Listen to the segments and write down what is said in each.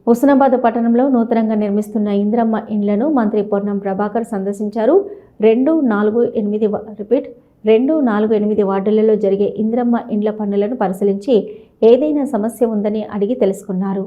హుస్నాబాద్ పట్టణంలో నూతనంగా నిర్మిస్తున్న ఇందిరమ్మ ఇండ్లను మంత్రి పొన్నం ప్రభాకర్ సందర్శించారు. 248 వార్డులలో జరిగే ఇందిరమ్మ ఇండ్ల పనులను పరిశీలించి ఏదైనా సమస్య ఉందని అడిగి తెలుసుకున్నారు.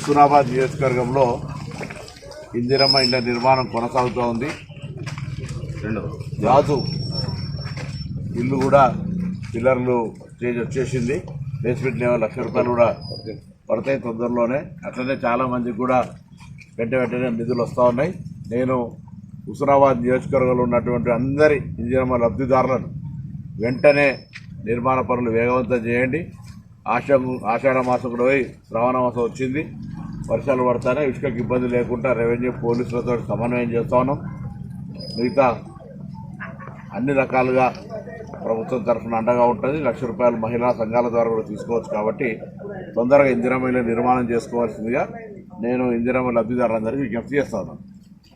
హుస్నాబాద్ నియోజకవర్గంలో ఇందిరమ్మ ఇళ్ల నిర్మాణం కొనసాగుతూ ఉంది. రాజు ఇల్లు కూడా పిల్లర్లు స్టేజ్ వచ్చేసింది. బేస్మెంట్ లెవెల్ ₹1,00,000 కూడా పడతాయి తొందరలోనే. అట్లనే చాలామందికి కూడా వెంటనే నిధులు వస్తూ ఉన్నాయి. నేను హుస్నాబాద్ నియోజకవర్గంలో ఉన్నటువంటి అందరి ఇందిరమ్మ లబ్ధిదారులను వెంటనే నిర్మాణ పనులు వేగవంతం చేయండి. ఆషాఢ మాసం కూడా పోయి శ్రావణ మాసం వచ్చింది. వర్షాలు పడతానే ఇసుకకి ఇబ్బంది లేకుండా రెవెన్యూ పోలీసులతో సమన్వయం చేస్తూ ఉన్నాం. మిగతా అన్ని రకాలుగా ప్రభుత్వం తరఫున అండగా ఉంటుంది. ₹1,00,000 మహిళా సంఘాల ద్వారా కూడా తీసుకోవచ్చు. కాబట్టి తొందరగా ఇందిరమ్మ ఇళ్ల నిర్మాణం చేసుకోవాల్సిందిగా నేను ఇందిరమ్మ లబ్ధిదారులందరికీ విజ్ఞప్తి చేస్తాను.